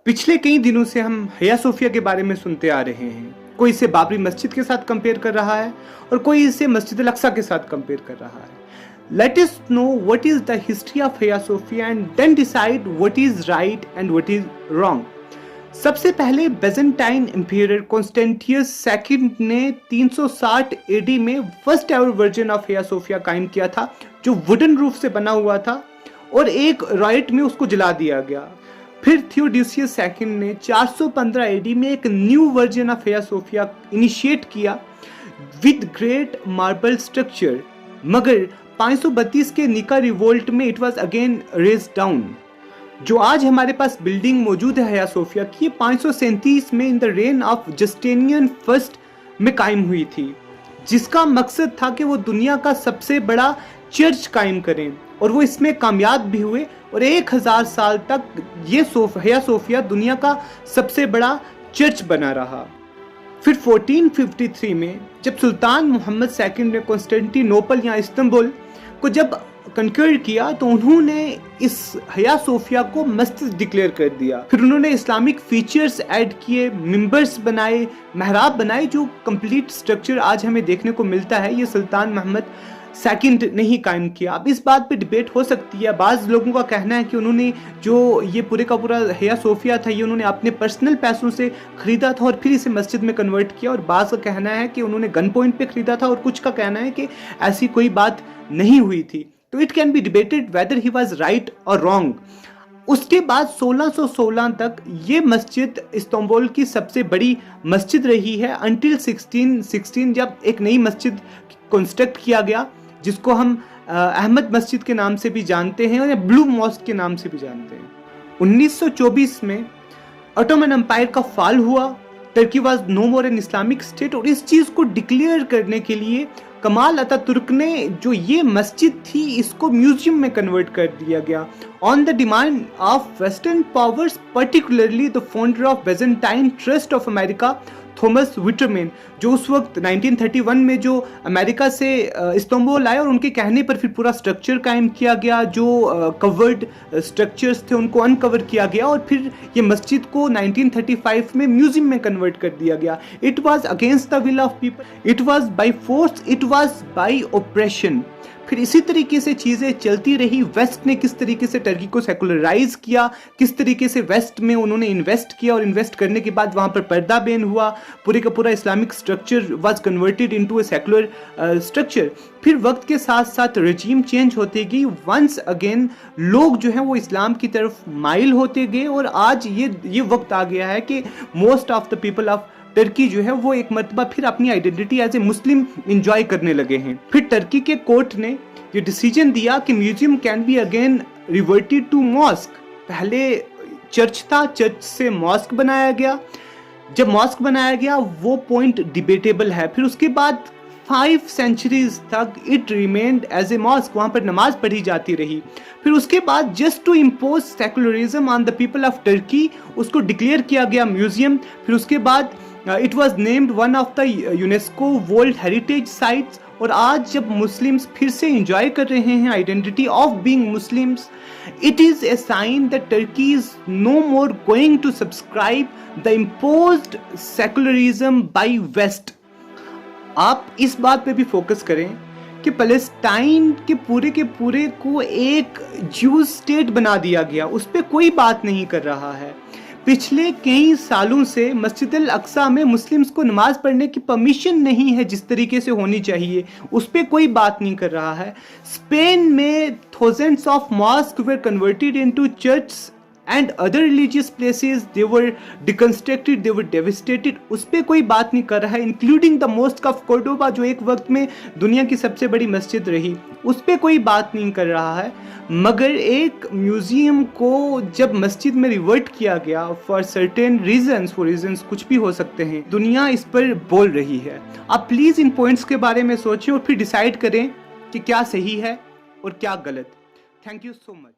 पिछले कई दिनों से हम हया सोफिया के बारे में सुनते आ रहे हैं। कोई इसे बाबरी मस्जिद के साथ कंपेयर कर रहा है और कोई इसे मस्जिद अल अक्सा के साथ कंपेयर कर रहा है। Let us know what is the history of Hagia Sophia and then decide what is right and what is wrong. सबसे पहले बेजेंटाइन एम्पायर कॉन्स्टेंटियस सेकंड ने 360 एडी में first ever version of Hagia Sophia कायम किया था, जो wooden roof से बना हुआ था और एक राइट में उसको जला दिया गया। फिर थियोडोसियस सेकंड ने 415 एडी में एक new version of Hagia Sophia initiate किया विद ग्रेट मार्बल स्ट्रक्चर, मगर 532 के निका रिवोल्ट में it was again razed down. जो आज हमारे पास बिल्डिंग मौजूद है हया सोफिया की, 537 में in the rain of Justinian first में कायम हुई थी, जिसका मकसद था कि वो दुनिया का सबसे बड़ा चर्च कायम करें और वो इसमें कामयाब भी हुए और 1000 साल तक ये हया सोफिया दुनिया का सबसे बड़ा चर्च बना रहा। फिर 1453 में जब सुल्तान मोहम्मद सेकंड ने कॉन्स्टेंटिनोपल या इस्तांबुल को जब कंक्वर किया तो उन्होंने इस हया सोफिया को मस्जिद डिक्लेयर कर दिया। फिर उन्होंने इस्लामिक फीचर्स ऐड किए, मिंबर्स बनाए, महराब बनाए, जो कंप्लीट स्ट्रक्चर आज हमें देखने को मिलता है ये सुल्तान मोहम्मद सेकंड ने ही कायम किया। अब इस बात पे डिबेट हो सकती है। बाज़ लोगों का कहना है कि उन्होंने जो ये पूरे का पूरा हया सोफिया था ये उन्होंने अपने पर्सनल पैसों से खरीदा था और फिर इसे मस्जिद में कन्वर्ट किया, और बाज़ का कहना है कि उन्होंने गन पॉइंट पे खरीदा था और कुछ का कहना है कि ऐसी कोई बात नहीं हुई थी। तो it can be debated weather he was right और रॉन्ग। उसके बाद 1616 तक ये मस्जिद इस्तांबुल की सबसे बड़ी मस्जिद रही है अंटिल 1616 जब एक नई मस्जिद कंस्ट्रक्ट किया गया जिसको हम अहमद मस्जिद के नाम से भी जानते हैं और ब्लू मॉस्क के नाम से भी जानते हैं। 1924 में ऑटोमन एम्पायर का फॉल हुआ, Turkey was no more an Islamic state, और इस चीज़ को डिक्लेयर करने के लिए कमाल अतातुर्क ने जो ये मस्जिद थी इसको म्यूजियम में कन्वर्ट कर दिया गया on the demand of western powers, particularly the founder of Byzantine trust of America Thomas विटरमैन, जो उस वक्त 1931 में जो अमेरिका से इस्तांबुल आए और उनके कहने पर फिर पूरा स्ट्रक्चर कायम किया गया। जो कवर्ड स्ट्रक्चर्स थे उनको अनकवर किया गया और फिर ये मस्जिद को 1935 में म्यूजियम में कन्वर्ट कर दिया गया। It was against the will of people, it was by force, it was by operation. फिर इसी तरीके से चीज़ें चलती रही। वेस्ट ने किस तरीके से टर्की को सेकुलराइज किया, किस तरीके से वेस्ट में उन्होंने इन्वेस्ट किया और इन्वेस्ट करने के बाद वहाँ पर पर्दा बैन हुआ, पूरे का पूरा Islamic structure was converted into a secular structure. फिर वक्त के साथ साथ रजीम चेंज होते गई, वंस अगेन लोग जो हैं वो इस्लाम की तरफ माइल होते गए और आज ये वक्त आ गया है कि most of the people of Turkey जो है वो एक मरतबा फिर अपनी identity as a Muslim enjoy करने लगे हैं। फिर टर्की के कोर्ट ने ये डिसीजन दिया कि museum can be again reverted to mosque. पहले चर्च था, चर्च से मॉस्क बनाया गया। जब मॉस्क बनाया गया वो पॉइंट डिबेटेबल है। फिर उसके बाद 5 सेंचुरीज तक it remained as a mosque, वहाँ पर नमाज पढ़ी जाती रही। फिर उसके बाद just to impose secularism on the people of Turkey उसको डिक्लेयर किया गया म्यूजियम। फिर उसके बाद it was named one of the UNESCO World Heritage sites. और आज जब मुस्लिम्स फिर से इंजॉय कर रहे हैं identity of being Muslims, it is a sign that Turkey is no more going to subscribe the imposed secularism by west. आप इस बात पे भी फोकस करें कि पैलेस्टाइन के पूरे को एक ज्यूज स्टेट बना दिया गया, उस पर कोई बात नहीं कर रहा है। पिछले कई सालों से मस्जिद अल अक्सा में मुस्लिम्स को नमाज पढ़ने की परमिशन नहीं है जिस तरीके से होनी चाहिए, उस पर कोई बात नहीं कर रहा है। स्पेन में thousands of mosque were converted into church and other religious places they were deconstructed, they were devastated, उस पर कोई बात नहीं कर रहा है। Including the mosque of Cordoba जो एक वक्त में दुनिया की सबसे बड़ी मस्जिद रही, उस पर कोई बात नहीं कर रहा है। मगर एक म्यूजियम को जब मस्जिद में रिवर्ट किया गया फॉर सर्टेन रीजंस, वो रीजंस कुछ भी हो सकते हैं, दुनिया इस पर बोल रही है। आप प्लीज़ इन पॉइंट्स के बारे में सोचें और फिर डिसाइड करें कि क्या सही है और क्या गलत। Thank you so much.